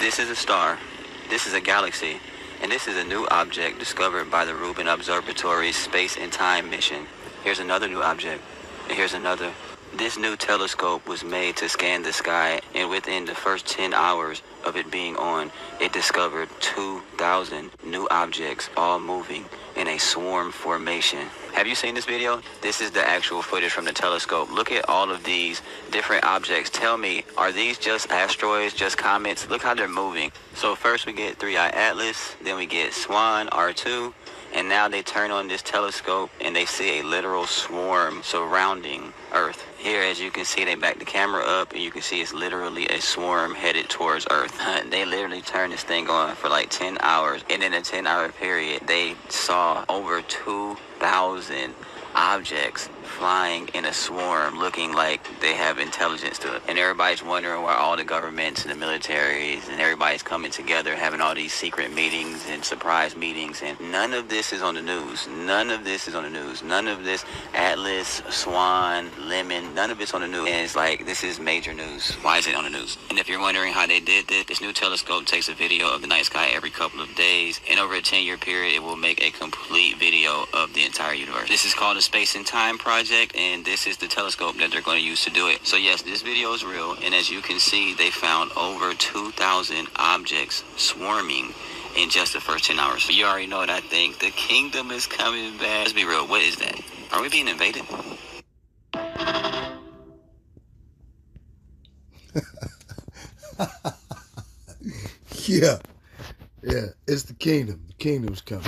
This is a star. This is a galaxy. And this is a new object discovered by the Rubin Observatory's Space and Time mission. Here's another new object. And here's another. This new telescope was made to scan the sky, and within the first 10 hours of it being on, it discovered 2,000 new objects all moving in a swarm formation. Have you seen this video? This is the actual footage from the telescope. Look at all of these different objects. Tell me, are these just asteroids, just comets? Look how they're moving. So first we get 3i Atlas, then we get Swan R2, and now they turn on this telescope and they see a literal swarm surrounding Earth. Here, as you can see, they back the camera up and you can see it's literally a swarm headed towards Earth. They literally turned this thing on for like 10 hours. And in a 10-hour period, they saw over 2,000 objects flying in a swarm, looking like they have intelligence to it. And everybody's wondering why all the governments and the militaries and everybody's coming together, having all these secret meetings and surprise meetings, and none of this is on the news. None of this is on the news. None of this Atlas, Swan, Lemon, none of it's on the news. And it's like, this is major news. Why is it on the news? And if you're wondering how they did this, this new telescope takes a video of the night sky every couple of days, and over a 10-year period, it will make a complete video of the entire universe. This is called a Space and Time project, and this is the telescope that they're going to use to do it. So yes, this video is real, and as you can see, they found over 2,000 objects swarming in just the first 10 hours. So you already know what I think. The kingdom is coming back. Let's be real, what is that? Are we being invaded? Yeah, it's the kingdom. The kingdom's coming.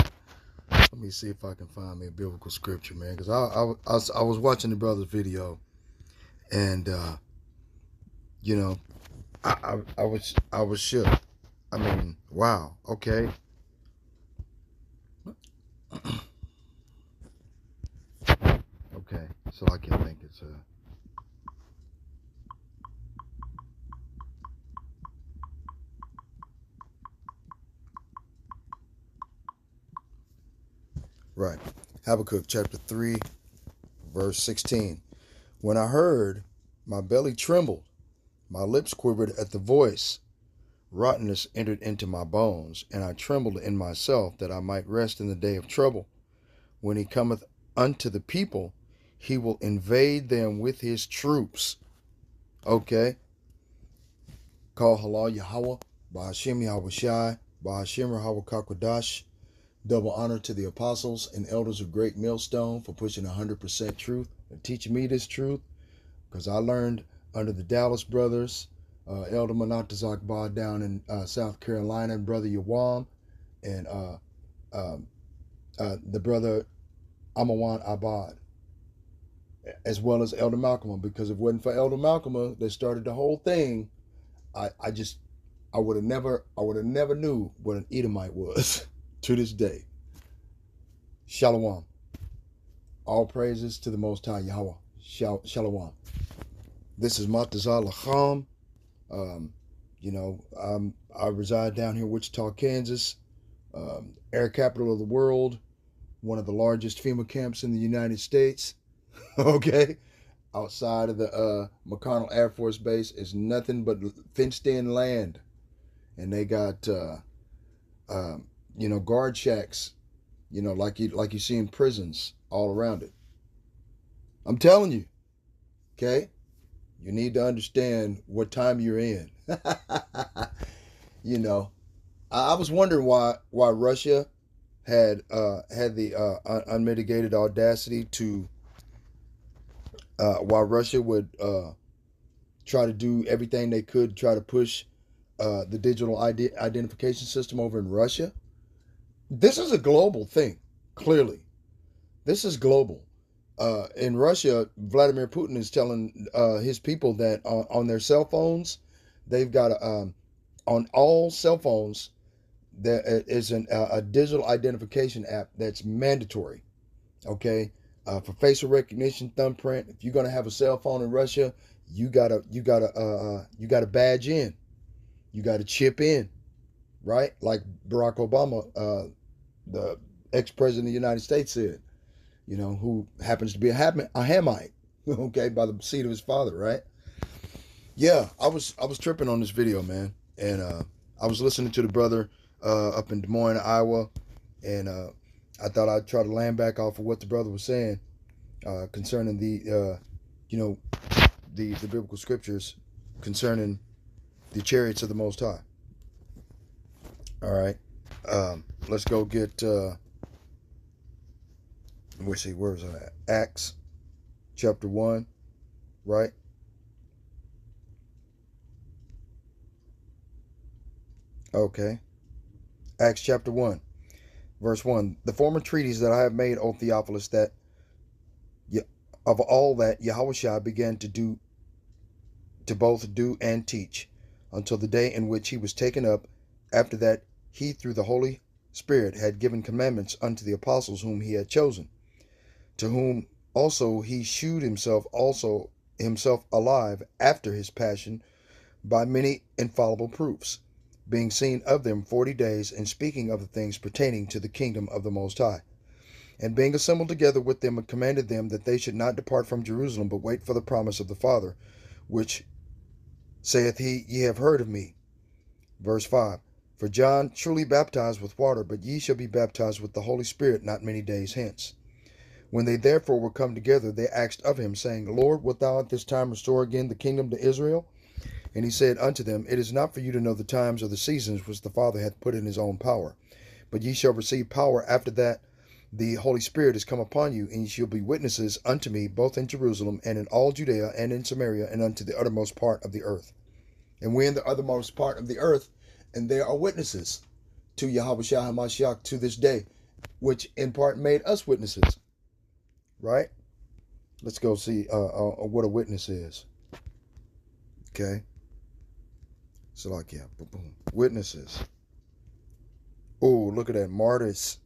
Let me see if I can find me a biblical scripture, man. Because I was watching the brother's video, and you know, I was shook. I mean, wow. Okay. Okay. So I can think it's right. Habakkuk chapter 3, verse 16. When I heard, my belly trembled, my lips quivered at the voice. Rottenness entered into my bones, and I trembled in myself, that I might rest in the day of trouble. When he cometh unto the people, he will invade them with his troops. Okay. Call halal Yahweh, Ba'ashem Yahweh Shai, Ba'ashem Yahweh Kakwadash. Double honor to the apostles and elders of Great Millstone for pushing 100% truth and teaching me this truth, because I learned under the Dallas brothers, Elder Manatazak Ba down in South Carolina, and Brother Yawam, and the brother Amawan Abad, as well as Elder Malcolm. Because if it wasn't for Elder Malcolm that started the whole thing, I would have never knew what an Edomite was. To this day. Shalom. All praises to the Most High Yahweh. Shalom. This is Matazah Lacham. You know, I reside down here in Wichita, Kansas. Air capital of the world. One of the largest FEMA camps in the United States. Okay. Outside of the McConnell Air Force Base is nothing but fenced in land. And they got you know, guard shacks, you know, like you see in prisons all around it. I'm telling you, okay? You need to understand what time you're in. You know, I was wondering why Russia had the unmitigated audacity to why Russia would try to do everything they could to try to push the digital identification system over in Russia. This is a global thing, clearly. This is global. In Russia, Vladimir Putin is telling his people that on their cell phones, they've got on all cell phones, there is a digital identification app that's mandatory. Okay, for facial recognition, thumbprint. If you're gonna have a cell phone in Russia, you gotta badge in. You gotta chip in, right? Like Barack Obama, the ex-president of the United States said, you know, who happens to be a Hamite, okay, by the seed of his father, right? Yeah, I was tripping on this video, man, and I was listening to the brother up in Des Moines, Iowa, and I thought I'd try to land back off of what the brother was saying concerning the the biblical scriptures concerning the chariots of the Most High. All right, let's go get. Let's see, where is it at? Acts, chapter 1, right? Okay. Acts chapter 1, verse 1. The former treatise that I have made, O Theophilus, that of all that Yahushua began to both do and teach, until the day in which he was taken up, after that he through the Holy Spirit had given commandments unto the apostles whom he had chosen, to whom also he shewed himself alive after his passion by many infallible proofs, being seen of them 40 days, and speaking of the things pertaining to the kingdom of the Most High. And being assembled together with them, commanded them that they should not depart from Jerusalem, but wait for the promise of the Father, which saith he, Ye have heard of me. Verse 5. For John truly baptized with water, but ye shall be baptized with the Holy Spirit not many days hence. When they therefore were come together, they asked of him, saying, Lord, wilt thou at this time restore again the kingdom to Israel? And he said unto them, It is not for you to know the times or the seasons which the Father hath put in his own power, but ye shall receive power after that the Holy Spirit is come upon you, and ye shall be witnesses unto me both in Jerusalem and in all Judea and in Samaria and unto the uttermost part of the earth. And we're in the uttermost part of the earth, and there are witnesses to Yahushua HaMashiach to this day, which in part made us witnesses. Right? Let's go see what a witness is. Okay. So like, yeah, boom. Witnesses. Oh, look at that. Martus.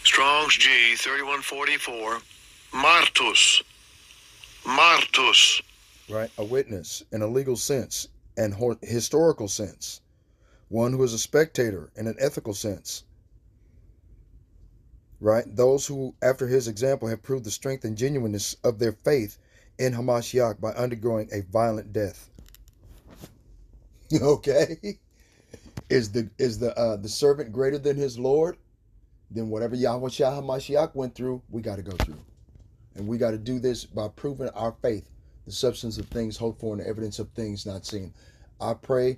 Strong's G 3144. Martus. Right? A witness in a legal sense and historical sense. One who is a spectator in an ethical sense. Right? Those who, after his example, have proved the strength and genuineness of their faith in Hamashiach by undergoing a violent death. Okay? Is the servant greater than his Lord? Then whatever Yahushua HaMashiach went through, we got to go through. And we got to do this by proving our faith, the substance of things hoped for and the evidence of things not seen. I pray,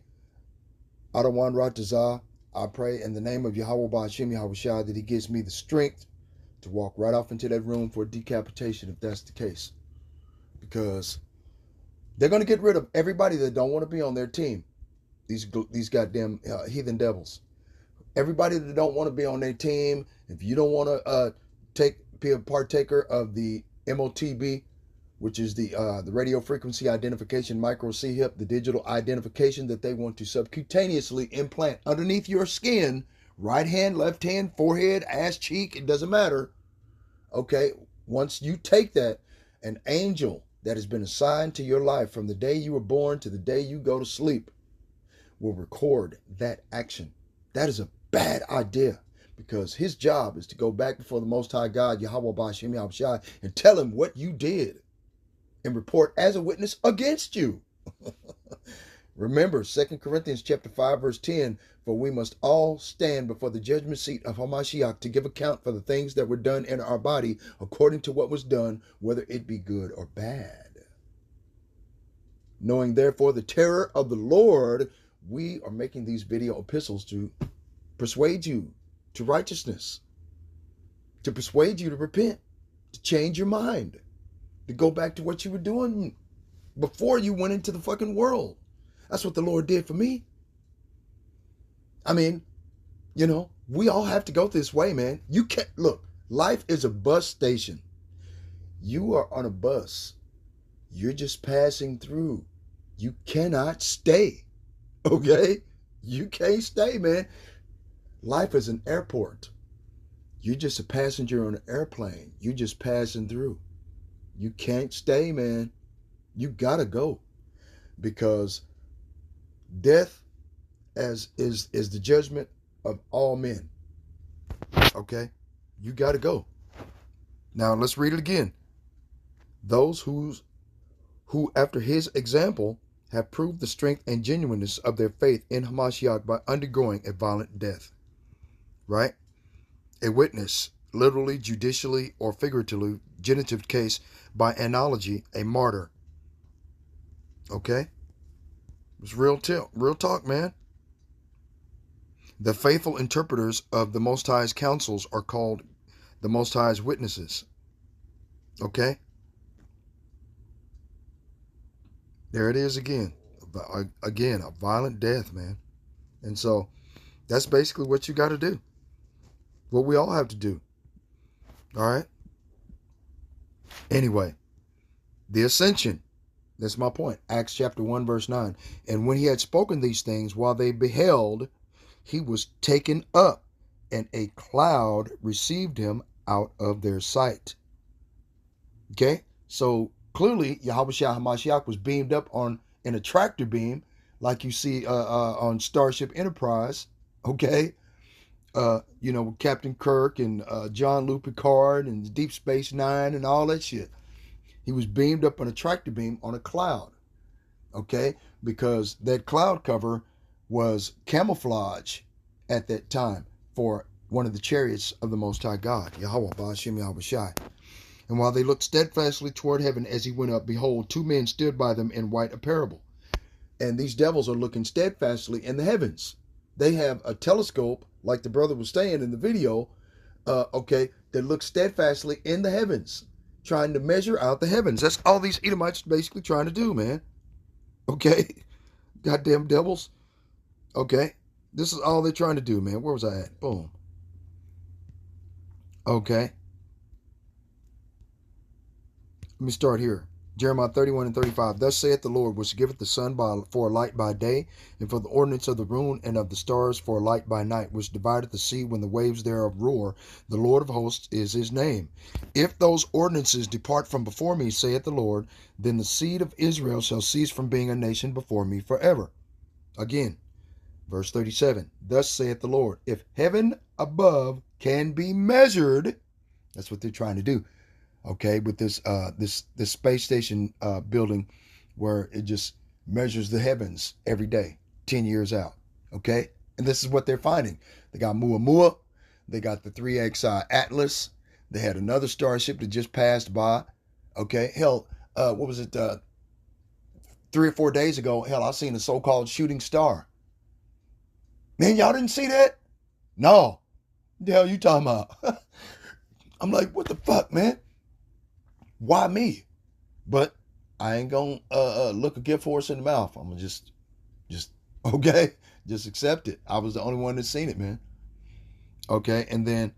Adawan Ratazah, I pray in the name of Yahweh Ba'ashim Yahushua that he gives me the strength to walk right off into that room for decapitation if that's the case. Because they're going to get rid of everybody that don't want to be on their team. These goddamn heathen devils. Everybody that don't want to be on their team, if you don't want to be a partaker of the MOTB, which is the radio frequency identification micro C-HIP, the digital identification that they want to subcutaneously implant underneath your skin, right hand, left hand, forehead, ass cheek, it doesn't matter. Okay, once you take that, an angel that has been assigned to your life from the day you were born to the day you go to sleep will record that action. That is a bad idea, because his job is to go back before the Most High God, Yahweh Ba'ashim Yahushua, and tell him what you did and report as a witness against you. Remember 2 Corinthians chapter 5 verse 10, for we must all stand before the judgment seat of Hamashiach to give account for the things that were done in our body according to what was done, whether it be good or bad. Knowing therefore the terror of the Lord, we are making these video epistles to persuade you to righteousness, to persuade you to repent, to change your mind, to go back to what you were doing before you went into the fucking world. That's what the Lord did for me. I mean, we all have to go this way, man. You can't, look, life is a bus station. You are on a bus. You're just passing through. You cannot stay. Okay? You can't stay, man. Life is an airport. You're just a passenger on an airplane. You're just passing through. You can't stay, man. You gotta go. Because death is the judgment of all men. Okay? You gotta go. Now let's read it again. Those who after his example have proved the strength and genuineness of their faith in Hamashiach by undergoing a violent death. Right? A witness, literally, judicially, or figuratively, genitive case, by analogy, a martyr. Okay? It's real talk, man. The faithful interpreters of the Most High's counsels are called the Most High's witnesses. Okay? There it is again. Again, a violent death, man. And so that's basically what you got to do. What we all have to do. All right? Anyway, the ascension. That's my point. Acts chapter 1, verse 9. And when he had spoken these things, while they beheld, he was taken up, and a cloud received him out of their sight. Okay? So clearly, Yahushua HaMashiach was beamed up in a tractor beam, like you see on Starship Enterprise. Okay? With Captain Kirk and Jean-Luc Picard and Deep Space Nine and all that shit. He was beamed up on a tractor beam on a cloud. Okay? Because that cloud cover was camouflage at that time for one of the chariots of the Most High God, Yahweh Ba'ashem Yahweh Shai. And while they looked steadfastly toward heaven as he went up, behold, two men stood by them in white apparel. And these devils are looking steadfastly in the heavens. They have a telescope, like the brother was saying in the video, that looks steadfastly in the heavens, trying to measure out the heavens. That's all these Edomites basically trying to do, man. Okay? Goddamn devils. Okay? This is all they're trying to do, man. Where was I at? Boom. Okay. Let me start here. Jeremiah 31 and 35. Thus saith the Lord, which giveth the sun for a light by day, and for the ordinance of the moon and of the stars for a light by night, which divideth the sea when the waves thereof roar. The Lord of hosts is his name. If those ordinances depart from before me, saith the Lord, then the seed of Israel shall cease from being a nation before me forever. Again, verse 37. Thus saith the Lord, if heaven above can be measured, that's what they're trying to do. Okay, with this space station building where it just measures the heavens every day, 10 years out. Okay, and this is what they're finding. They got Muamua, they got the 3X Atlas. They had another starship that just passed by. Okay, hell, what was it? 3 or 4 days ago, hell, I seen a so-called shooting star. Man, y'all didn't see that? No. The hell you talking about? I'm like, what the fuck, man? Why me? But I ain't gonna look a gift horse in the mouth. I'm gonna just okay, just accept it. I was the only one that's seen it, man. Okay, and then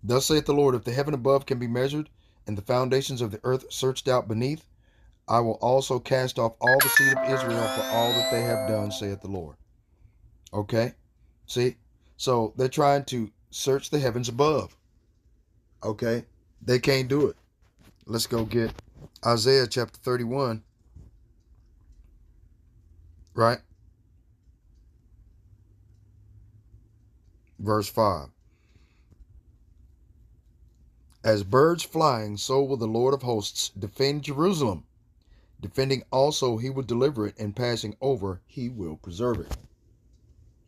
thus saith the Lord, if the heaven above can be measured, and the foundations of the earth searched out beneath, I will also cast off all the seed of Israel for all that they have done, saith the Lord. Okay, see, so they're trying to search the heavens above. Okay, they can't do it. Let's go get Isaiah chapter 31. Right? Verse 5. As birds flying, so will the Lord of hosts defend Jerusalem. Defending also, he will deliver it, and passing over, he will preserve it.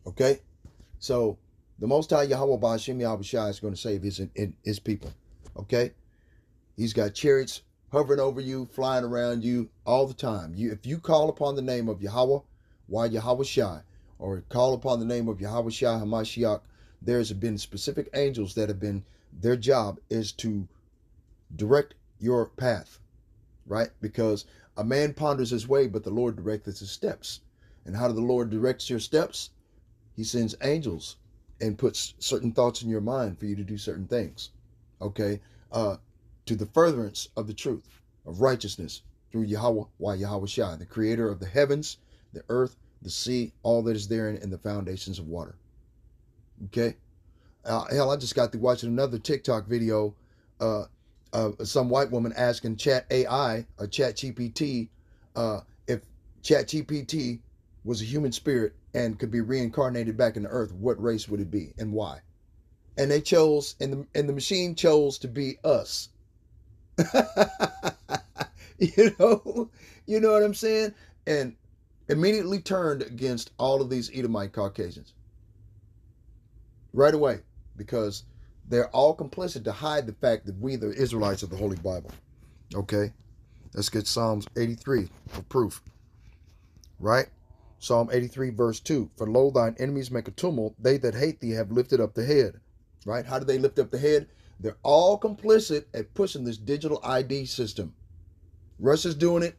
Okay? So, the Most High Yahweh Ba'ashem Yahweh Shai is going to save his people. Okay? He's got chariots hovering over you, flying around you all the time. If you call upon the name of Yahweh, why Yahweh Shai, or call upon the name of Yahweh Shai HaMashiach, there's been specific angels that have been, their job is to direct your path, right? Because a man ponders his way, but the Lord directs his steps. And how do the Lord direct your steps? He sends angels and puts certain thoughts in your mind for you to do certain things. Okay? To the furtherance of the truth, of righteousness, through Yahweh, why Yahweh Shai, the creator of the heavens, the earth, the sea, all that is therein, and the foundations of water. Okay? Hell, I just got through watching another TikTok video, some white woman asking Chat AI, or Chat GPT, if Chat GPT was a human spirit and could be reincarnated back in the earth, what race would it be and why? And they chose, and the machine chose to be us. You know what I'm saying? And immediately turned against all of these Edomite Caucasians. Right away, because they're all complicit to hide the fact that we, the Israelites, of the Holy Bible. Okay? Let's get Psalms 83 for proof. Right? Psalm 83 verse 2. For lo, thine enemies make a tumult. They that hate thee have lifted up the head. Right? How do they lift up the head? They're all complicit at pushing this digital ID system. Russia's doing it.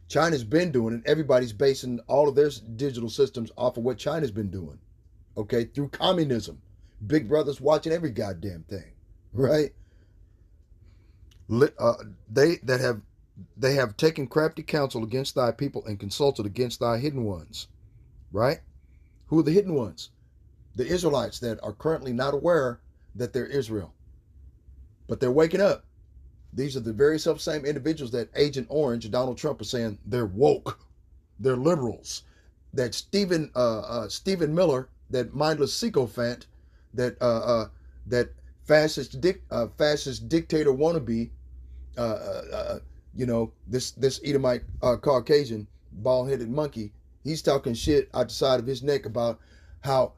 China's been doing it. Everybody's basing all of their digital systems off of what China's been doing. Okay? Through communism. Big Brother's watching every goddamn thing. Right? They have taken crafty counsel against thy people and consulted against thy hidden ones. Right? Who are the hidden ones? The Israelites that are currently not aware that they're Israel. But they're waking up. These are the very self-same individuals that Agent Orange, Donald Trump, is saying they're woke. They're liberals. That Stephen Miller, that mindless sycophant, that fascist dictator wannabe, this Edomite Caucasian bald-headed monkey, he's talking shit out the side of his neck about how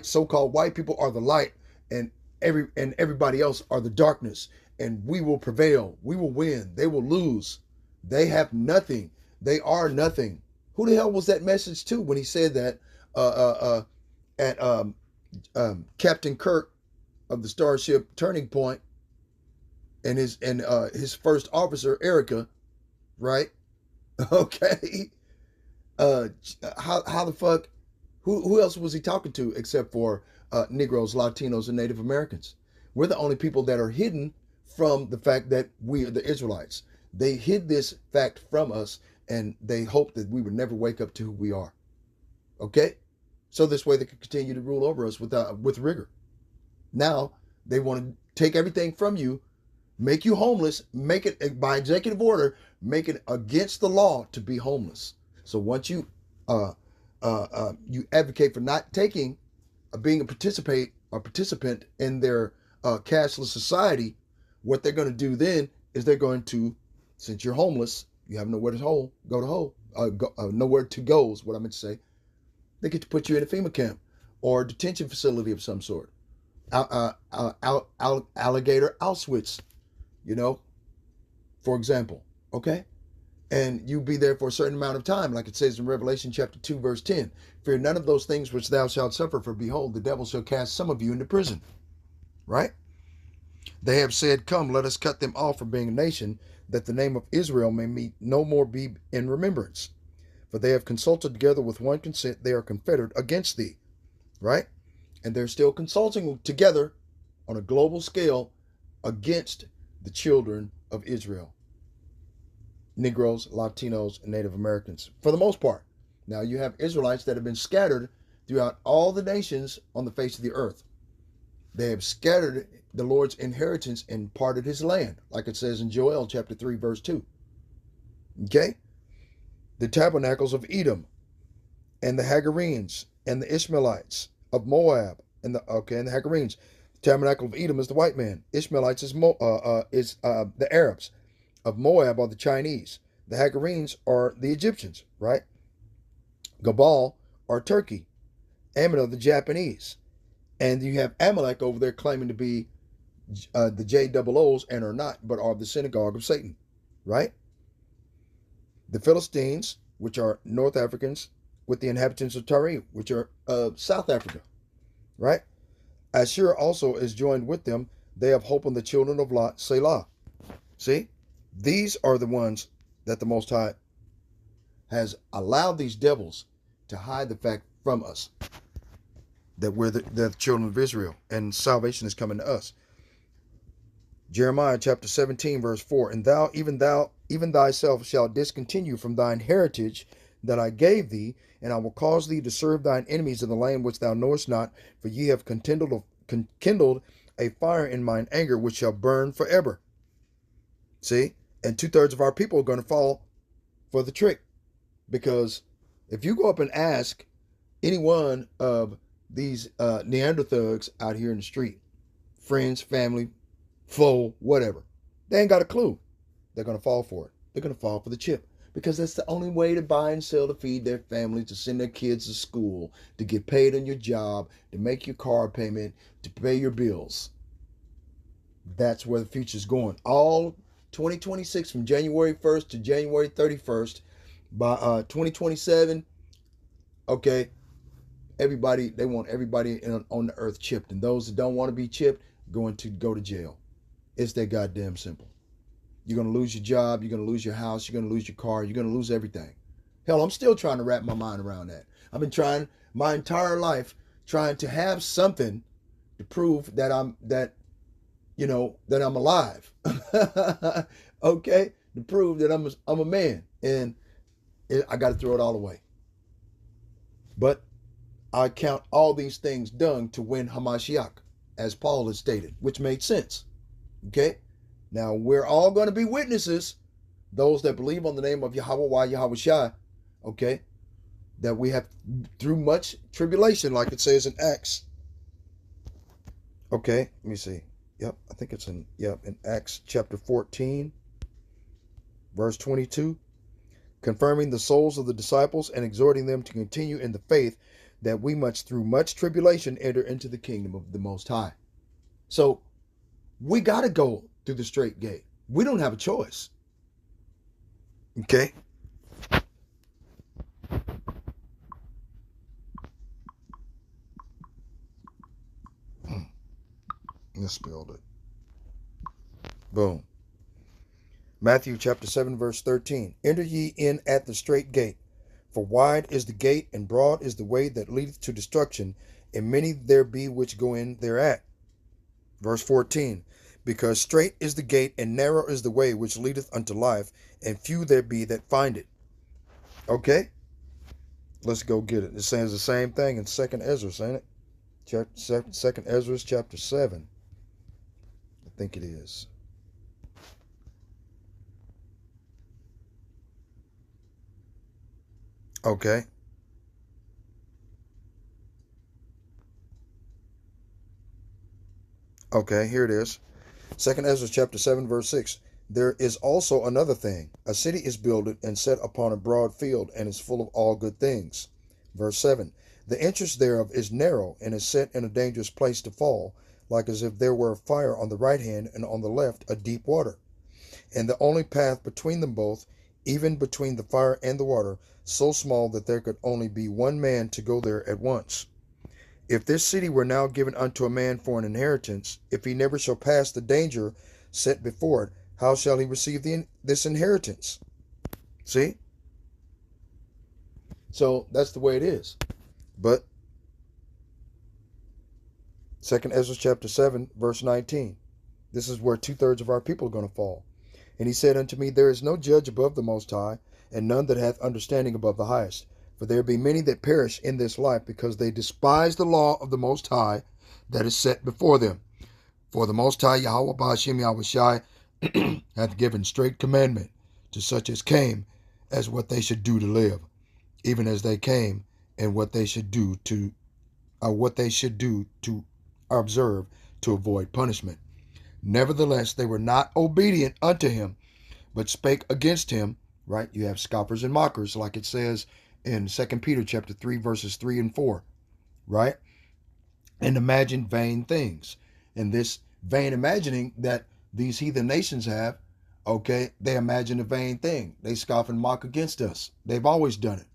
so-called white people are the light and everybody else are the darkness, and we will prevail, we will win, they will lose, they have nothing, they are nothing. Who the hell was that message to when he said that at Captain Kirk of the Starship Turning Point and his first officer Erica, right? Okay. How the fuck? Who else was he talking to except for Negroes, Latinos, and Native Americans? We're the only people that are hidden from the fact that we are the Israelites. They hid this fact from us, and they hoped that we would never wake up to who we are. Okay? So this way they could continue to rule over us with rigor. Now, they want to take everything from you, make you homeless, make it, by executive order, make it against the law to be homeless. So once you advocate for not being a participant in their cashless society, what they're going to do then is they're going to, since you're homeless, you have nowhere to nowhere to go is what I meant to say. They get to put you in a FEMA camp or a detention facility of some sort. Alligator Auschwitz, for example, okay? And you be there for a certain amount of time, like it says in Revelation chapter 2, verse 10. Fear none of those things which thou shalt suffer, for behold, the devil shall cast some of you into prison. Right? They have said, come, let us cut them off from being a nation, that the name of Israel may no more be in remembrance. For they have consulted together with one consent, they are confederate against thee. Right? And they're still consulting together on a global scale against the children of Israel. Negroes, Latinos, and Native Americans, for the most part. Now you have Israelites that have been scattered throughout all the nations on the face of the earth. They have scattered the Lord's inheritance and parted his land, like it says in Joel chapter 3, verse 2. Okay? The tabernacles of Edom, and the Hagarenes, and the Ishmaelites of Moab, and the Hagarenes. The tabernacle of Edom is the white man. Ishmaelites is the Arabs. Of Moab are the Chinese. The Hagarenes are the Egyptians, right? Gabal are Turkey. Ammon are the Japanese. And you have Amalek over there claiming to be the JOOs and are not, but are the synagogue of Satan, right? The Philistines, which are North Africans, with the inhabitants of Tyre, which are South Africa, right? Ashur also is joined with them. They have hope in the children of Lot, Selah. See? These are the ones that the Most High has allowed these devils to hide the fact from us, that we're the children of Israel, and salvation is coming to us. Jeremiah chapter 17, verse 4, and thou, even thyself shalt discontinue from thine heritage that I gave thee, and I will cause thee to serve thine enemies in the land which thou knowest not, for ye have kindled a fire in mine anger, which shall burn forever. See? And 2/3 of our people are going to fall for the trick. Because if you go up and ask any one of these Neanderthals out here in the street, friends, family, foe, whatever, they ain't got a clue. They're going to fall for it. They're going to fall for the chip. because that's the only way to buy and sell, to feed their families, to send their kids to school, to get paid on your job, to make your car payment, to pay your bills. That's where the future's going. All 2026, from January 1st to January 31st. By 2027, okay, everybody, they want everybody on the earth chipped. And those that don't want to be chipped, going to go to jail. It's that goddamn simple. You're going to lose your job. You're going to lose your house. You're going to lose your car. You're going to lose everything. Hell, I'm still trying to wrap my mind around that. I've been trying my entire life, trying to have something to prove that I'm alive. Okay? To prove that I'm a man. And I got to throw it all away. But I count all these things done to win Hamashiach, as Paul has stated, which made sense. Okay? Now, we're all going to be witnesses, those that believe on the name of Yahweh Yahweh Shai, okay, that we have through much tribulation, like it says in Acts. Okay, let me see. Yep, I think it's in Acts chapter 14, verse 22. Confirming the souls of the disciples and exhorting them to continue in the faith, that we must through much tribulation enter into the kingdom of the Most High. So we got to go through the straight gate. We don't have a choice. Okay? I spilled it. Boom. Matthew chapter 7, verse 13. Enter ye in at the straight gate, for wide is the gate, and broad is the way that leadeth to destruction, and many there be which go in thereat. Verse 14. Because straight is the gate, and narrow is the way which leadeth unto life, and few there be that find it. Okay? Let's go get it. It says the same thing in 2nd Ezra, ain't it? 2nd Ezra chapter 7. I think it is. Okay. Okay, here it is. 2nd Ezra chapter 7, verse 6. There is also another thing. A city is builded and set upon a broad field, and is full of all good things. Verse 7. The entrance thereof is narrow, and is set in a dangerous place to fall, like as if there were a fire on the right hand, and on the left a deep water. And the only path between them both, even between the fire and the water, so small that there could only be one man to go there at once. If this city were now given unto a man for an inheritance, if he never shall pass the danger set before it, how shall he receive this inheritance? See? So that's the way it is. But 2nd Ezra chapter 7, verse 19. This is where 2/3 of our people are going to fall. And he said unto me, there is no judge above the Most High, and none that hath understanding above the highest. For there be many that perish in this life, because they despise the law of the Most High that is set before them. For the Most High, Yahweh Ba'ashem Yahweh Shai, hath given straight commandment to such as came, as what they should do to live, even as they came, and what they should do to observe to avoid punishment. Nevertheless, they were not obedient unto him, but spake against him. Right? You have scoffers and mockers, like it says in 2 Peter chapter 3, verses 3 and 4. Right? And imagine vain things. And this vain imagining that these heathen nations have, okay, they imagine a vain thing. They scoff and mock against us. They've always done it.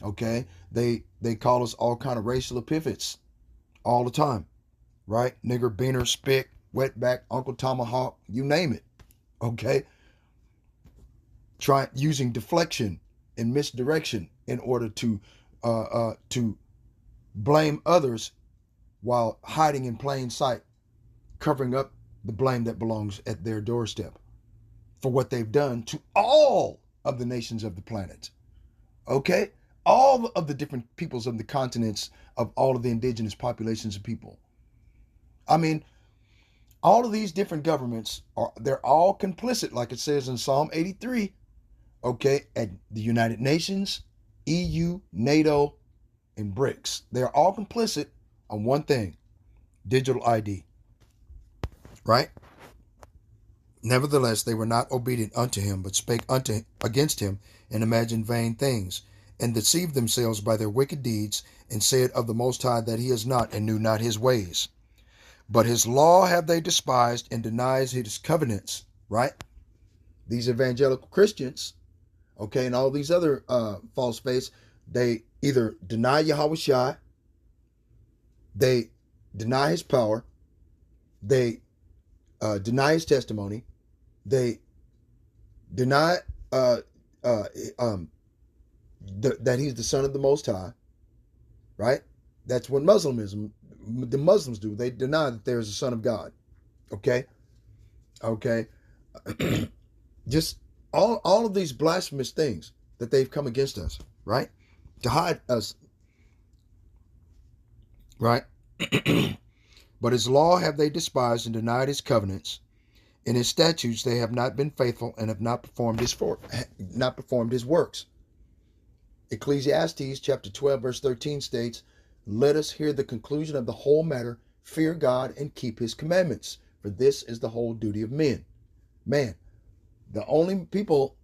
Okay? They call us all kind of racial epithets all the time. Right? Nigger, beaner, spick, wetback, Uncle Tomahawk, you name it. Okay? Using deflection and misdirection in order to blame others while hiding in plain sight, covering up the blame that belongs at their doorstep for what they've done to all of the nations of the planet. Okay? All of the different peoples of the continents of all of the indigenous populations of people. I mean, all of these different governments they're all complicit, like it says in Psalm 83, okay, at the United Nations, EU, NATO, and BRICS. They're all complicit on one thing: digital ID. Right? Nevertheless, they were not obedient unto him, but spake against him, and imagined vain things, and deceived themselves by their wicked deeds, and said of the Most High that he is not, and knew not his ways. But his law have they despised, and denies his covenants. Right? These evangelical Christians, okay, and all these other false faiths, they either deny Yahweh Shai, they deny his power, they deny his testimony, they deny that he's the son of the Most High, right? That's what the Muslims do. They deny that there is a son of God. Okay? Okay? Just all of these blasphemous things that they've come against us, right? To hide us, right? But his law have they despised and denied his covenants. In his statutes they have not been faithful and have not performed his works. Ecclesiastes chapter 12 verse 13 states, "Let us hear the conclusion of the whole matter, fear God and keep his commandments, for this is the whole duty of men." Man, the only people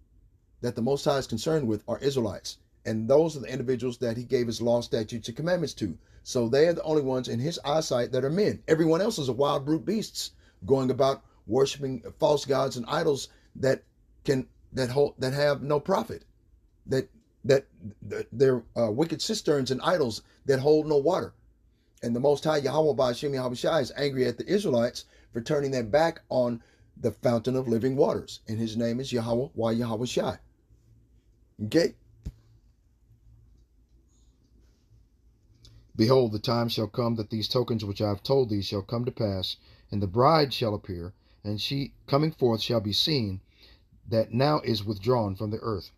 that the Most High is concerned with are Israelites. And those are the individuals that he gave his law, statutes, and commandments to. So they are the only ones in his eyesight that are men. Everyone else is a wild brute beasts going about worshiping false gods and idols that have no profit. That they're wicked cisterns and idols that hold no water. And the Most High Yahweh Ba'ashem Yahweh Shai is angry at the Israelites for turning their back on the fountain of living waters. And his name is Yahweh Yahweh Shai. Okay? Behold, the time shall come that these tokens which I have told thee shall come to pass, and the bride shall appear, and she coming forth shall be seen, that now is withdrawn from the earth.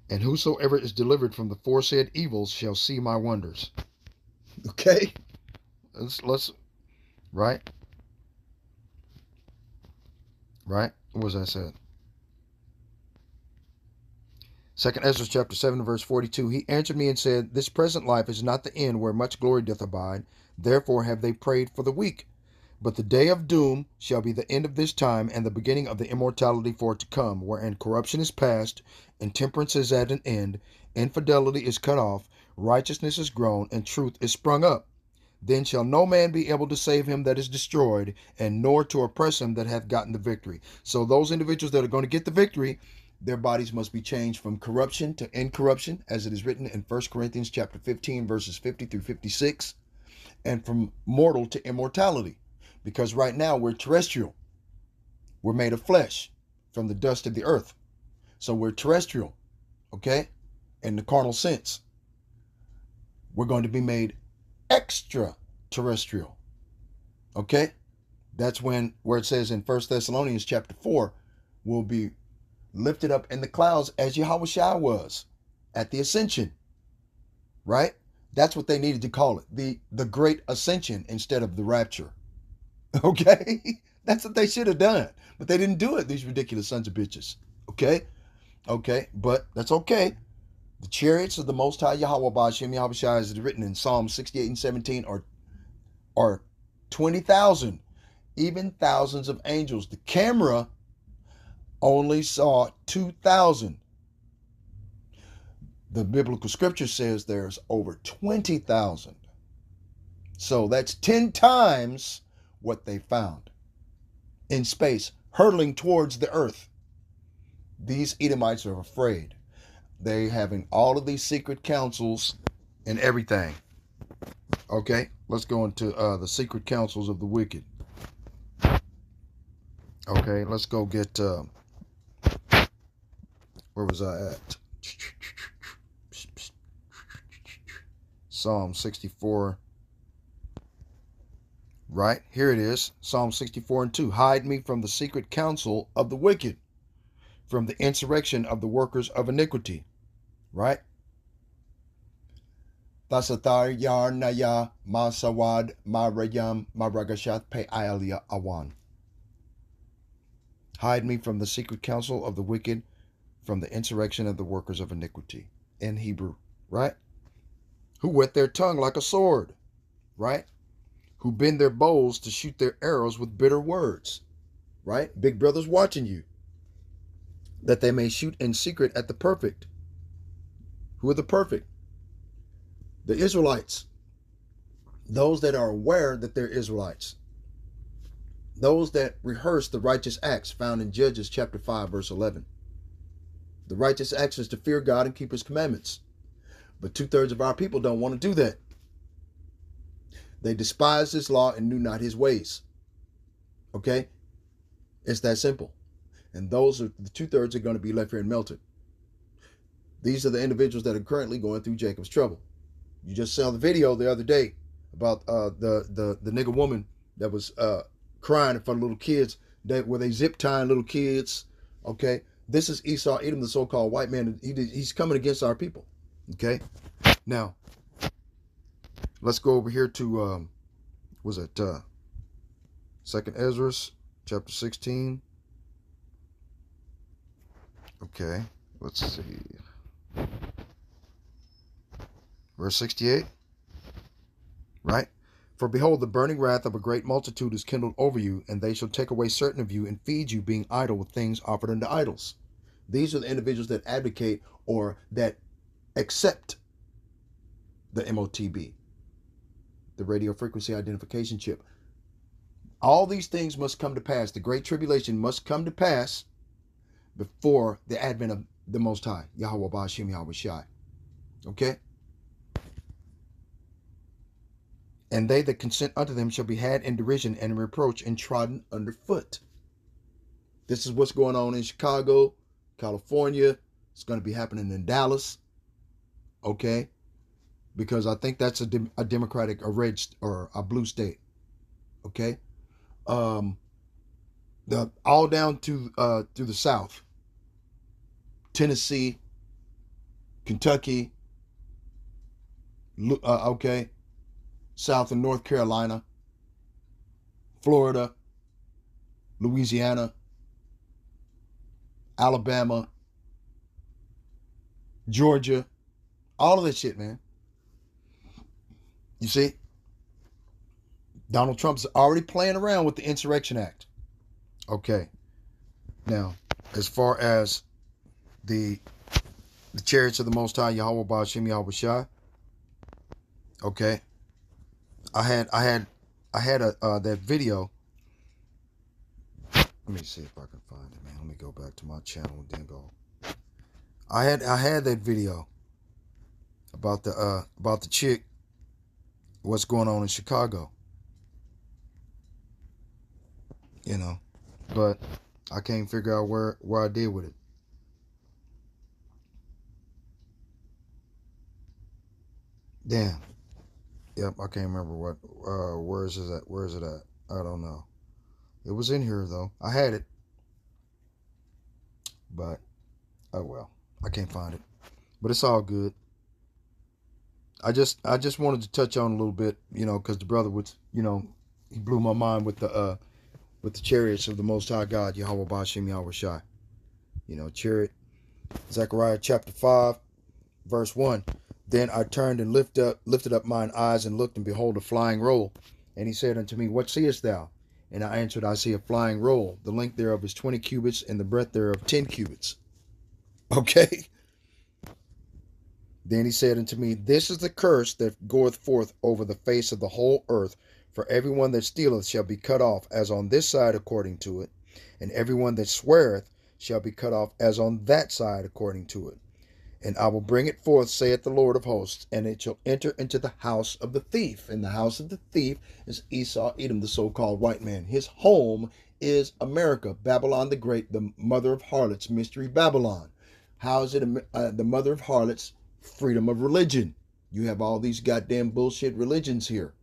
And whosoever is delivered from the foresaid evils shall see my wonders. Okay? Let's right? Right? What was that said? 2nd Ezra chapter 7 verse 42. He answered me and said, This present life is not the end where much glory doth abide. Therefore have they prayed for the weak. But the day of doom shall be the end of this time, and the beginning of the immortality for it to come, wherein corruption is past, intemperance is at an end, infidelity is cut off, righteousness is grown, and truth is sprung up. Then shall no man be able to save him that is destroyed, and nor to oppress him that hath gotten the victory. So those individuals that are going to get the victory, their bodies must be changed from corruption to incorruption, as it is written in 1 Corinthians chapter 15, verses 50 through 56, and from mortal to immortality. Because right now we're terrestrial. We're made of flesh from the dust of the earth. So we're terrestrial, okay? In the carnal sense. We're going to be made extraterrestrial, okay? That's where it says in 1 Thessalonians chapter 4, we'll be lifted up in the clouds as Yahweh Shai was at the ascension, right? That's what they needed to call it, the great ascension instead of the rapture. Okay? That's what they should have done. But they didn't do it, these ridiculous sons of bitches. Okay? Okay, but that's okay. The chariots of the Most High Yahweh Ba'ashem Yahweh Shai, as written in Psalm 68 and 17, are 20,000, even thousands of angels. The camera only saw 2,000. The biblical scripture says there's over 20,000. So that's 10 times what they found in space, hurtling towards the earth. These Edomites are afraid. They're having all of these secret councils and everything. Okay, let's go into the secret councils of the wicked. Okay, let's go get, where was I at? Psalm 64. Right, here it is, Psalm 64 and 2. Hide me from the secret counsel of the wicked, from the insurrection of the workers of iniquity. Right? Tasatar yar naya masawad marayam maragashat pe ayalia awan. Hide me from the secret counsel of the wicked, from the insurrection of the workers of iniquity. In Hebrew, right? Who whet their tongue like a sword, right? Who bend their bows to shoot their arrows with bitter words. right? Big brother's watching you, that they may shoot in secret at the perfect. Who are the perfect? The Israelites. Those that are aware that they're Israelites. Those that rehearse the righteous acts found in Judges chapter 5, verse 11. The righteous acts is to fear God and keep his commandments. But 2/3 of our people don't want to do that. They despised his law and knew not his ways. Okay? It's that simple. And those are the 2/3 are going to be left here and melted. These are the individuals that are currently going through Jacob's trouble. You just saw the video the other day about the nigger woman that was crying for little kids, where they zip tying little kids. Okay? This is Esau, Edom, the so-called white man. He's coming against our people. Okay? Now, let's go over here to, was it 2nd Ezra, chapter 16. Okay, let's see. Verse 68. Right? For behold, the burning wrath of a great multitude is kindled over you, and they shall take away certain of you and feed you, being idle with things offered unto idols. These are the individuals that advocate or that accept the MOTB, the radio frequency identification chip. All these things must come to pass. The great tribulation must come to pass before the advent of the Most High, Yahweh Ba'ashem Yahweh Shai. Okay? And they that consent unto them shall be had in derision and in reproach and trodden underfoot. This is what's going on in Chicago, California. It's going to be happening in Dallas. Okay? Because I think that's a Democratic, a red or a blue state. Okay? All down to the South. Tennessee, Kentucky, okay, South and North Carolina, Florida, Louisiana, Alabama, Georgia, all of that shit, man. You see, Donald Trump's already playing around with the Insurrection Act. Okay. Now, as far as the chariots of the Most High, Yahweh Ba'ashem Yahweh Shai. Okay. I had that video. Let me see if I can find it, man. Let me go back to my channel and then go. I had that video about the chick, what's going on in Chicago. You know, but I can't figure out where I did with it. Damn. Yep, I can't remember what. Where is it at? I don't know. It was in here though. I had it, but oh well, I can't find it. But it's all good. I just wanted to touch on a little bit, you know, because the brother was, you know, he blew my mind with the chariots of the Most High God, Yahweh Ba'ashem Yahweh Shai. You know, chariot. Zechariah chapter 5, verse 1. Then I turned and lifted up mine eyes and looked, and behold, a flying roll. And he said unto me, What seest thou? And I answered, I see a flying roll. The length thereof is 20 cubits, and the breadth thereof 10 cubits. Okay? Then he said unto me, This is the curse that goeth forth over the face of the whole earth. For everyone that stealeth shall be cut off, as on this side according to it. And everyone that sweareth shall be cut off, as on that side according to it. And I will bring it forth, saith the Lord of hosts, and it shall enter into the house of the thief. And the house of the thief is Esau, Edom, the so-called white man. His home is America, Babylon the Great, the mother of harlots, Mystery Babylon. How is it the mother of harlots? Freedom of religion. You have all these goddamn bullshit religions here.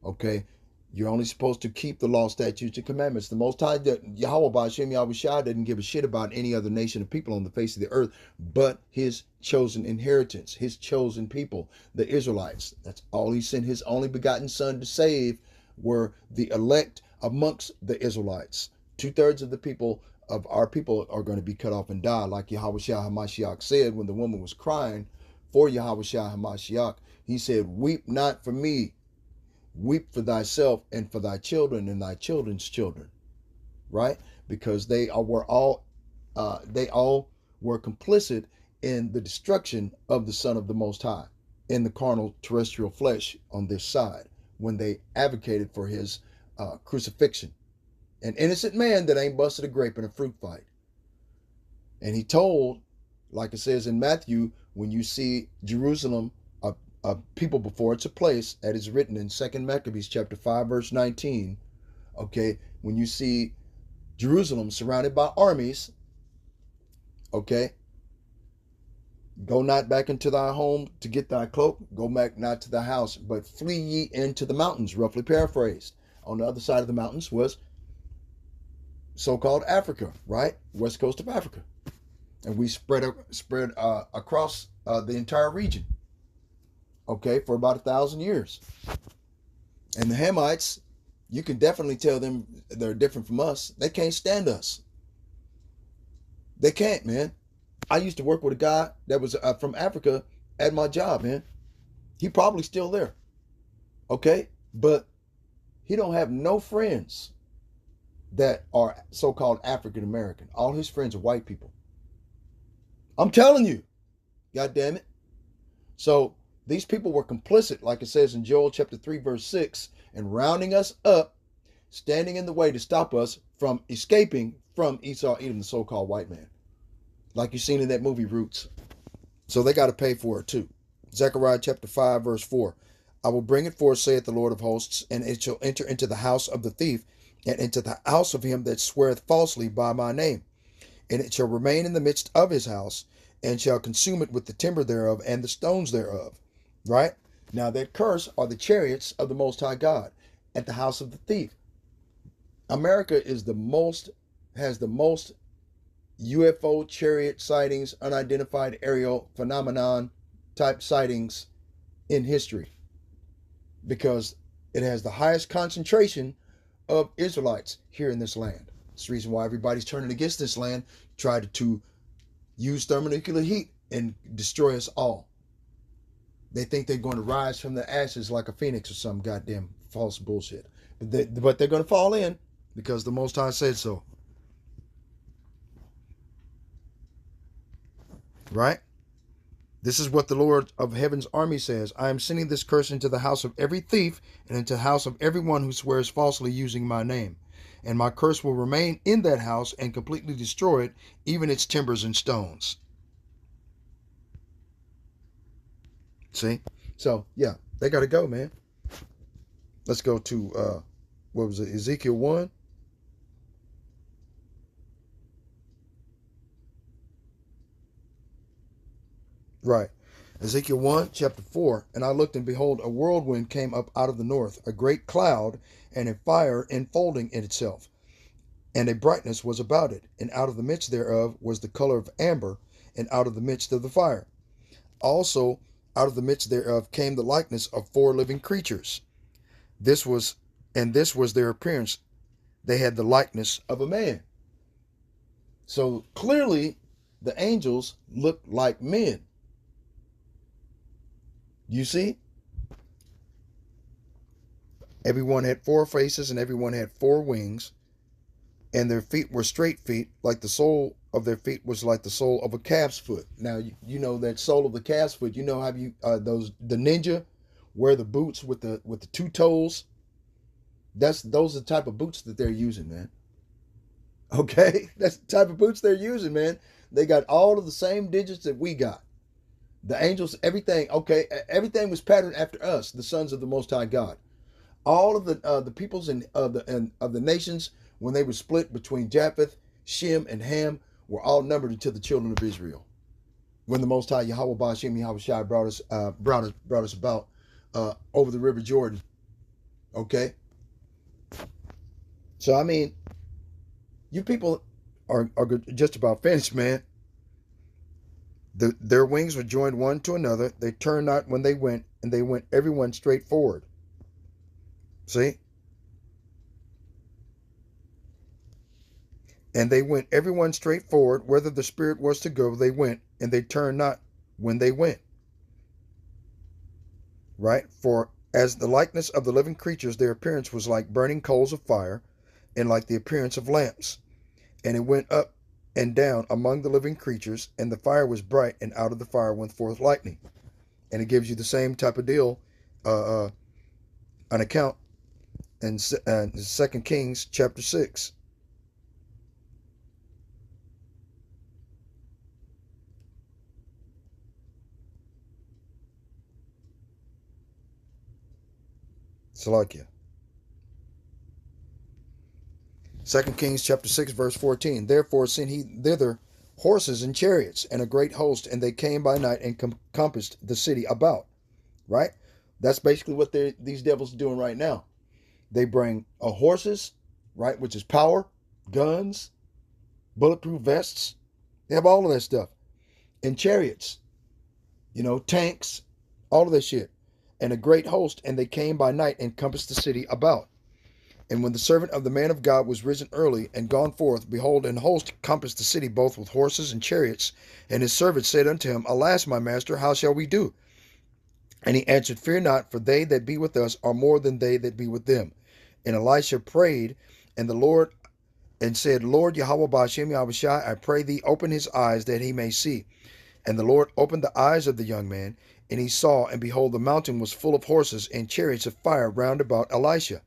Okay? You're only supposed to keep the law, statutes, and commandments. The Most High, Yahweh Ba'ashem Yahweh Shai, doesn't give a shit about any other nation of people on the face of the earth but his chosen inheritance, his chosen people, the Israelites. That's all he sent his only begotten son to save, were the elect amongst the Israelites. 2/3 of the people of our people are going to be cut off and die, like Yahweh Shai HaMashiach said when the woman was crying for Yahweh Shai HaMashiach. He said, Weep not for me. Weep for thyself and for thy children and thy children's children. right? Because they all were complicit in the destruction of the Son of the Most High in the carnal terrestrial flesh on this side when they advocated for his crucifixion. An innocent man that ain't busted a grape in a fruit fight. And he told, like it says in Matthew, when you see Jerusalem, a people before it's a place, that is written in 2 Maccabees chapter 5, verse 19, okay, when you see Jerusalem surrounded by armies, okay, go not back into thy home to get thy cloak, go back not to the house, but flee ye into the mountains, roughly paraphrased. On the other side of the mountains was so-called Africa, right? West coast of Africa. And we spread across the entire region, okay, for about 1,000 years. And the Hamites, you can definitely tell them they're different from us. They can't stand us. They can't, man. I used to work with a guy that was from Africa at my job, man. He probably still there, okay? But he don't have no friends that are so-called African American. All his friends are white people. I'm telling you, God damn it. So these people were complicit, like it says in Joel chapter 3, verse 6, in rounding us up, standing in the way to stop us from escaping from Esau, Edom, the so-called white man. Like you've seen in that movie Roots. So they got to pay for it too. Zechariah chapter 5, verse 4. I will bring it forth, saith the Lord of hosts, and it shall enter into the house of the thief, and into the house of him that sweareth falsely by my name. And it shall remain in the midst of his house, and shall consume it with the timber thereof and the stones thereof. Right? Now that curse are the chariots of the Most High God at the house of the thief. America has the most UFO chariot sightings, unidentified aerial phenomenon type sightings in history, because it has the highest concentration of Israelites here in this land. It's the reason why everybody's turning against this land, tried to use thermonuclear heat and destroy us all. They think they're going to rise from the ashes like a phoenix or some goddamn false bullshit. But they're going to fall in because the Most High said so. Right? This is what the Lord of Heaven's army says. I am sending this curse into the house of every thief and into the house of everyone who swears falsely using my name. And my curse will remain in that house and completely destroy it, even its timbers and stones. See? So, yeah, they got to go, man. Let's go to, what was it, Ezekiel 1? Right. Ezekiel 1, chapter 4. And I looked, and behold, a whirlwind came up out of the north, a great cloud, and a fire enfolding in itself. And a brightness was about it, and out of the midst thereof was the color of amber, and out of the midst of the fire. Also, out of the midst thereof came the likeness of 4 living creatures. This was their appearance. They had the likeness of a man. So clearly, the angels looked like men. You see? Everyone had 4 faces, and everyone had 4 wings, and their feet were straight feet, like the sole of their feet was like the sole of a calf's foot. Now, you know that sole of the calf's foot. You know how the ninja wear the boots with the 2 toes. Those are the type of boots that they're using, man. Okay, that's the type of boots they're using, man. They got all of the same digits that we got. The angels, everything. Okay, everything was patterned after us, the sons of the Most High God. All of the peoples of the nations, when they were split between Japheth, Shem, and Ham, were all numbered into the children of Israel. When the Most High Yahweh Ba'ashem Yahweh Shai brought us about over the River Jordan. Okay. So I mean, you people are just about finished, man. Their wings were joined one to another. They turned not when they went, and they went everyone straight forward. See? And they went everyone straight forward. Whether the Spirit was to go, they went, and they turned not when they went. Right? For as the likeness of the living creatures, their appearance was like burning coals of fire. and like the appearance of lamps. And it went up and down among the living creatures, and the fire was bright, and out of the fire went forth lightning. And it gives you the same type of deal, an account in 2 Kings chapter 6. Salakia. 2 Kings chapter 6 verse 14. Therefore sent he thither horses and chariots and a great host, and they came by night and compassed the city about. Right? That's basically what these devils are doing right now. They bring horses, right, which is power, guns, bulletproof vests. They have all of that stuff. And chariots, tanks, all of that shit. And a great host, and they came by night and compassed the city about. And when the servant of the man of God was risen early and gone forth, behold, an host compassed the city both with horses and chariots. And his servant said unto him, Alas, my master, how shall we do? And he answered, Fear not, for they that be with us are more than they that be with them. And Elisha prayed, and the Lord, and said, Lord Yahweh Ba'ashem Yahushai, I pray thee, open his eyes that he may see. And the Lord opened the eyes of the young man, and he saw, and behold, the mountain was full of horses and chariots of fire round about Elisha.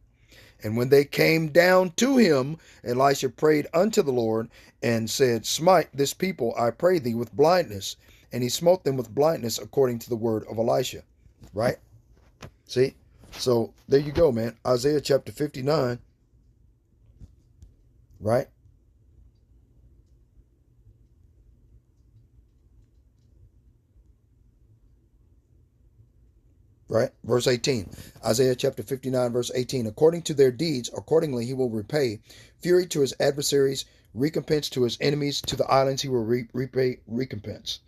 And when they came down to him, Elisha prayed unto the Lord, and said, Smite this people, I pray thee, with blindness. And he smote them with blindness according to the word of Elisha. Right? See? So, there you go, man. Isaiah chapter 59. Right? Right? Verse 18. Isaiah chapter 59, verse 18. According to their deeds, accordingly he will repay. Fury to his adversaries, recompense to his enemies, to the islands he will repay recompense.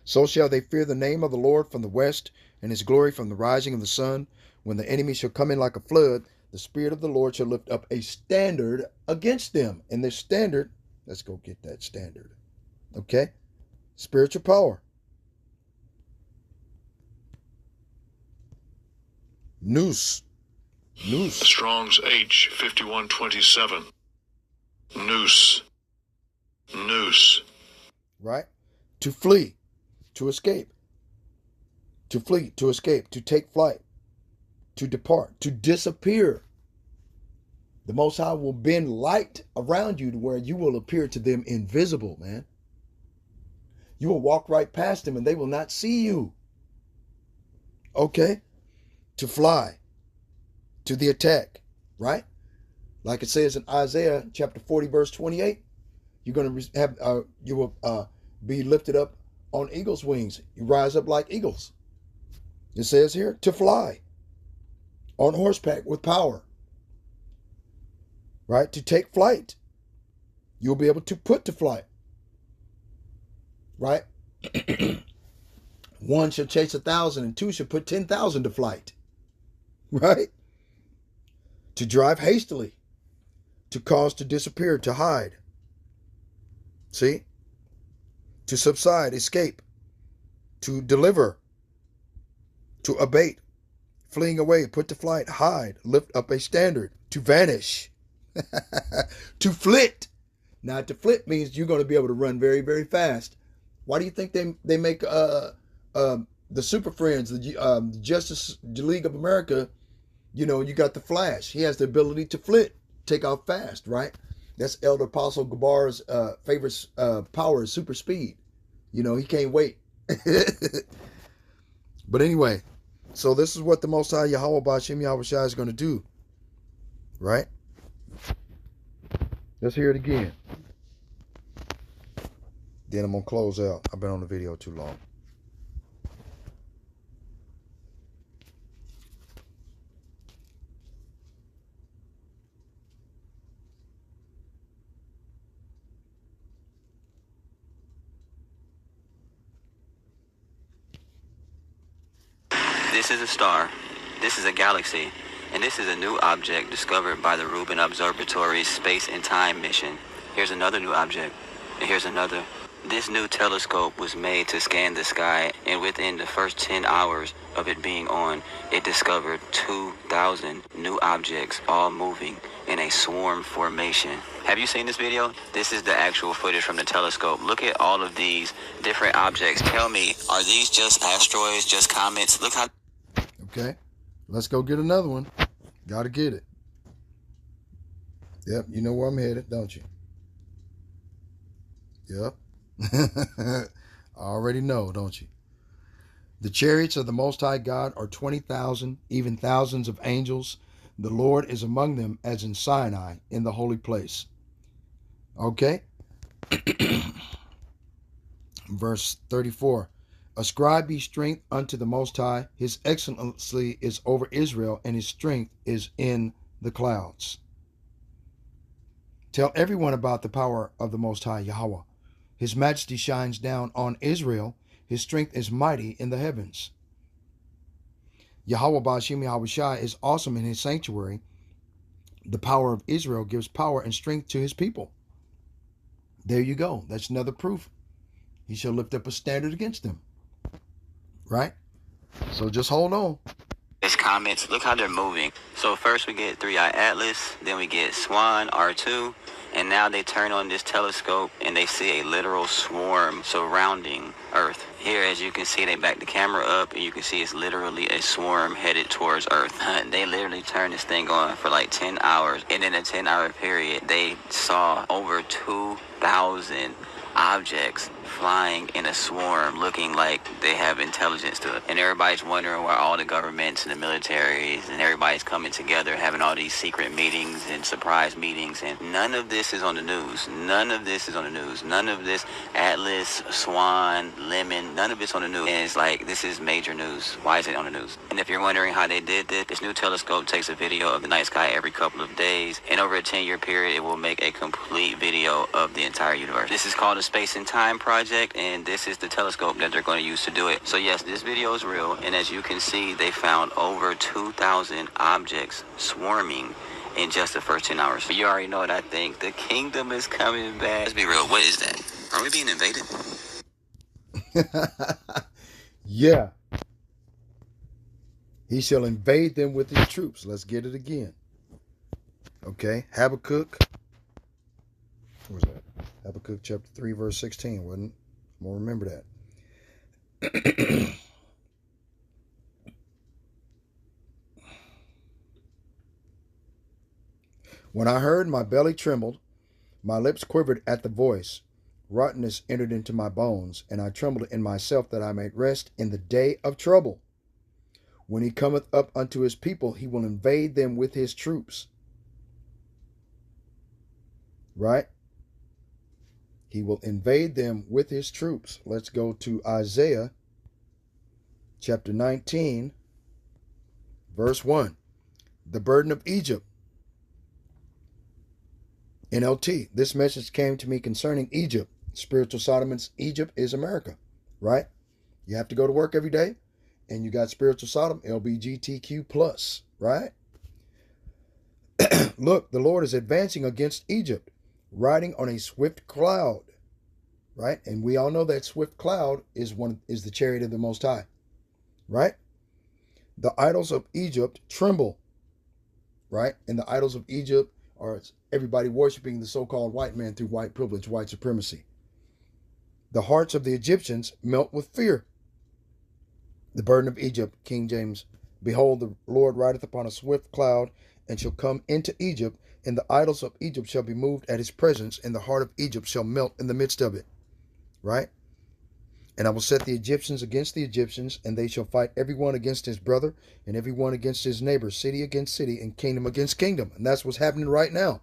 So shall they fear the name of the Lord from the west, and his glory from the rising of the sun. When the enemy shall come in like a flood, the Spirit of the Lord shall lift up a standard against them. And this standard, let's go get that standard. Okay? Spiritual power. Noose. Strong's H 5127. Noose. Right? To flee. To escape. To flee. To escape. To take flight. To depart. To disappear. The Most High will bend light around you to where you will appear to them invisible, man. You will walk right past them and they will not see you. Okay? To fly. To the attack. Right? Like it says in Isaiah chapter 40 verse 28. You're going to have, you will be lifted up on eagle's wings. You rise up like eagles. It says here, to fly. On horseback with power. Right? To take flight. You'll be able to put to flight. Right? One shall chase 1,000 and two shall put 10,000 to flight. Right? To drive hastily. To cause to disappear, to hide. See? To subside, escape. To deliver. To abate. Fleeing away, put to flight, hide, lift up a standard. To vanish. To flit. Now, to flit means you're going to be able to run very, very fast. Why do you think they make the Super Friends, the Justice League of America? You got the Flash. He has the ability to flit, take off fast, right? That's Elder Apostle Gabar's favorite power is super speed. He can't wait. But anyway, so this is what the Most High Yahweh Ba'ashem Yahushai is going to do. Right? Let's hear it again. Then I'm going to close out. I've been on the video too long. This is a star. This is a galaxy. And this is a new object discovered by the Rubin Observatory's Space and Time mission. Here's another new object. And here's another. This new telescope was made to scan the sky, and within the first 10 hours of it being on, it discovered 2,000 new objects, all moving in a swarm formation. Have you seen this video? This is the actual footage from the telescope. Look at all of these different objects. Tell me, are these just asteroids, just comets? Look how... Okay, let's go get another one. Gotta get it. Yep, you know where I'm headed, don't you? Yep. I already know, don't you? The chariots of the Most High God are 20,000, even thousands of angels. The Lord is among them as in Sinai, in the holy place. Okay? Verse 34. Ascribe ye strength unto the Most High. His excellency is over Israel, and his strength is in the clouds. Tell everyone about the power of the Most High Yahweh. His majesty shines down on Israel. His strength is mighty in the heavens. Yahweh Ba'ashem Yahweh Shai is awesome in his sanctuary. The power of Israel gives power and strength to his people. There you go. That's another proof. He shall lift up a standard against them. Right? So just hold on. It's comets. Look how they're moving. So first we get 3-Eye Atlas, then we get Swan, R2, and now they turn on this telescope and they see a literal swarm surrounding Earth. Here, as you can see, they back the camera up and you can see it's literally a swarm headed towards Earth. They literally turned this thing on for like 10 hours. And in a 10-hour period, they saw over 2,000 objects flying in a swarm, looking like they have intelligence to it. And everybody's wondering why all the governments and the militaries and everybody's coming together, having all these secret meetings and surprise meetings, and none of this is on the news. None of this is on the news. None of this Atlas, Swan, Lemon, none of it's on the news. And it's like, this is major news. Why is it on the news? And if you're wondering how they did this, this new telescope takes a video of the night sky every couple of days, and over a 10-year period, it will make a complete video of the entire universe. This is called a Space and Time Project, and this is the telescope that they're going to use to do it. So yes, this video is real, and as you can see, they found over 2,000 objects swarming in just the first 10 hours. But you already know what I think. The kingdom is coming back. Let's be real. What is that? Are we being invaded? Yeah. He shall invade them with his troops. Let's get it again. Okay. Habakkuk. What was that? Habakkuk chapter 3, verse 16, wasn't it? I'm going to remember that. When I heard, my belly trembled, my lips quivered at the voice. Rottenness entered into my bones, and I trembled in myself that I might rest in the day of trouble. When he cometh up unto his people, he will invade them with his troops. Right? He will invade them with his troops. Let's go to Isaiah chapter 19, verse 1. The burden of Egypt. NLT. This message came to me concerning Egypt. Spiritual Sodom's Egypt is America. Right? You have to go to work every day, and you got spiritual Sodom, LBGTQ+. Right? Look, the Lord is advancing against Egypt, riding on a swift cloud, right? And we all know that swift cloud is the chariot of the Most High, right? The idols of Egypt tremble, right? And the idols of Egypt are everybody worshiping the so-called white man through white privilege, white supremacy. The hearts of the Egyptians melt with fear. The burden of Egypt, King James. Behold, the Lord rideth upon a swift cloud, and shall come into Egypt, and the idols of Egypt shall be moved at his presence, and the heart of Egypt shall melt in the midst of it. Right? And I will set the Egyptians against the Egyptians, and they shall fight every one against his brother, and every one against his neighbor, city against city, and kingdom against kingdom. And that's what's happening right now.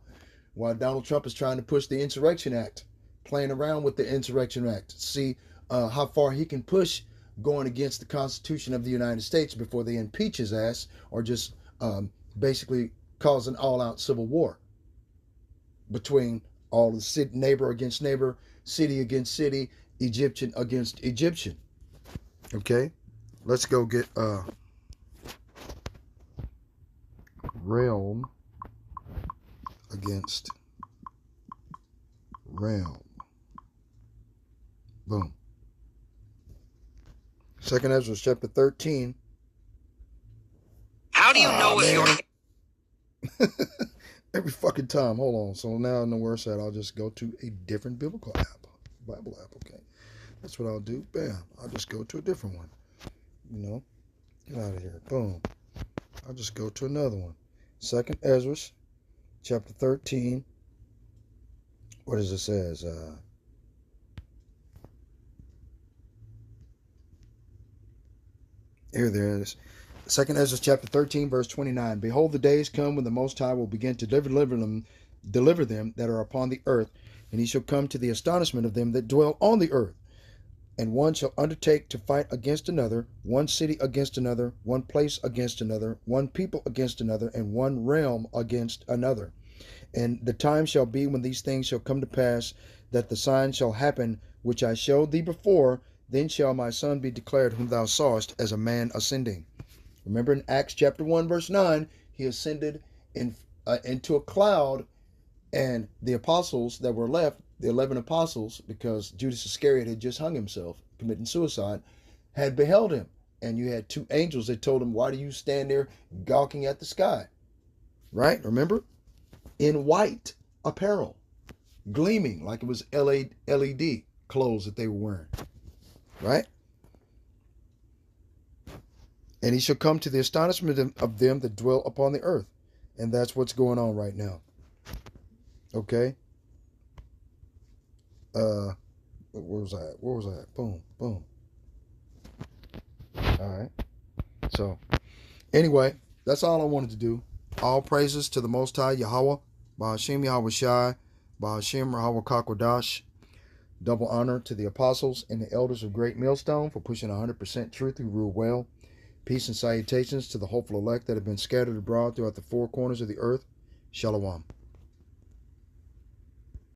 While Donald Trump is trying to push the Insurrection Act, playing around with the Insurrection Act, to see how far he can push going against the Constitution of the United States before they impeach his ass, or just basically cause an all-out civil war between all the neighbor against neighbor, city against city, Egyptian against Egyptian. Okay, let's go get realm against realm. Boom. 2nd Ezra chapter 13. How do you know if you're... Every fucking time. Hold on. So now I know where it's at. I'll just go to a different biblical app. Bible app, okay. That's what I'll do. Bam. I'll just go to a different one. You know. Get out of here. Boom. I'll just go to another one. 2nd Ezra, chapter 13. What does it says? Here there is. 2nd Ezra chapter 13, verse 29. Behold, the days come when the Most High will begin to deliver them that are upon the earth, and he shall come to the astonishment of them that dwell on the earth. And one shall undertake to fight against another, one city against another, one place against another, one people against another, and one realm against another. And the time shall be when these things shall come to pass, that the sign shall happen, which I showed thee before. Then shall my son be declared, whom thou sawest, as a man ascending. Remember in Acts chapter 1, verse 9, he ascended into a cloud, and the apostles that were left, the 11 apostles, because Judas Iscariot had just hung himself, committing suicide, had beheld him. And you had 2 angels that told him, why do you stand there gawking at the sky? Right? Remember? In white apparel, gleaming like it was LED clothes that they were wearing. Right? And he shall come to the astonishment of them that dwell upon the earth. And that's what's going on right now. Okay? Where was I at? Where was I at? Boom, boom. All right. So, anyway, that's all I wanted to do. All praises to the Most High Yahweh, Ba'ashem Yahweh Shai, Ba'ashem Yahweh Kakwadash. Double honor to the apostles and the elders of Great Millstone for pushing 100% truth who rule well. Peace and salutations to the hopeful elect that have been scattered abroad throughout the 4 corners of the earth. Shalom.